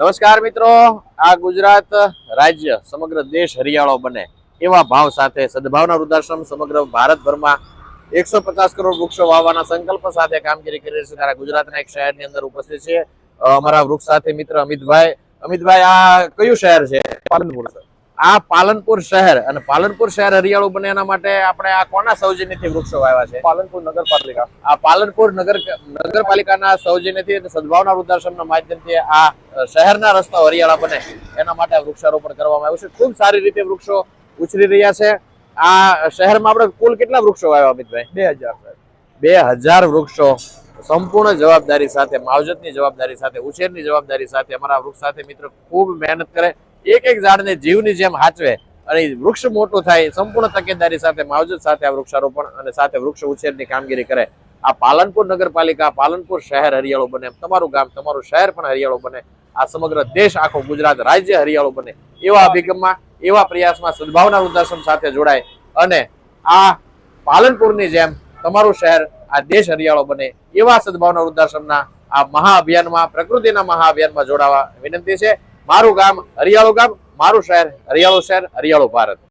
નમસ્કાર મિત્રો, આ ગુજરાત રાજ્ય સમગ્ર દેશ હરિયાળો બને એવા ભાવ સાથે સદભાવના વૃદ્ધાશ્રમ સમગ્ર ભારતભરમાં 150 કરોડ વૃક્ષો વાવવાના સંકલ્પ સાથે કામગીરી કરી રહી છે. ત્યારે ગુજરાતના એક શહેરની અંદર ઉપસ્થિત છે અમારા વૃક્ષ સાથે મિત્ર અમિતભાઈ, આ કયું શહેર છે? પાલનપુર સર. આ પાલનપુર શહેર, અને પાલનપુર શહેર હરિયાળું બને એના માટે આપણે આ કોના સૌજન્યથી વૃક્ષો વાવ્યા છે? પાલનપુર નગરપાલિકા. આ પાલનપુર નગરપાલિકાના સૌજન્યથી અને સદભાવના વૃદ્ધાશ્રમના માધ્યમથી આ શહેરના રસ્તાઓ હરિયાળા બને એના માટે વૃક્ષારોપણ કરવામાં આવ્યું છે. ખૂબ સારી રીતે વૃક્ષો ઉછરી રહ્યા છે. આ શહેરમાં આપણે કુલ કેટલા વૃક્ષો વાવ્યા અમિતભાઈ? 2000 સર. 2000 વૃક્ષો સંપૂર્ણ જવાબદારી સાથે, માવજતની જવાબદારી સાથે, ઉછેરની જવાબદારી સાથે અમારા વૃક્ષ સાથે મિત્ર ખૂબ મહેનત કરે, એક એક ઝાડને જીવની જેમ હાચવે અને વૃક્ષ મોટું થાય સંપૂર્ણ તકેદારી સાથે, માવજત સાથે આ વૃક્ષારોપણ અને સાથે વૃક્ષ ઉછેરની કામગીરી કરે. આ પાલનપુર નગરપાલિકા, પાલનપુર શહેર હરિયાળું બને, તમારું ગામ, તમારું શહેર પણ હરિયાળું બને, આ સમગ્ર દેશ, આખો ગુજરાત રાજ્ય હરિયાળું બને એવા અભિગમમાં, એવા પ્રયાસમાં સદભાવના વૃદ્ધાશ્રમ સાથે જોડાય અને આ પાલનપુરની જેમ તમારું શહેર, આ દેશ હરિયાળો બને એવા સદભાવના વૃદ્ધાશ્રમના આ મહાઅભિયાનમાં, પ્રકૃતિના મહાઅભિયાનમાં જોડાવા વિનંતી છે. મારું ગામ હરિયાળું ગામ, મારું શહેર હરિયાળું શહેર, હરિયાળું ભારત.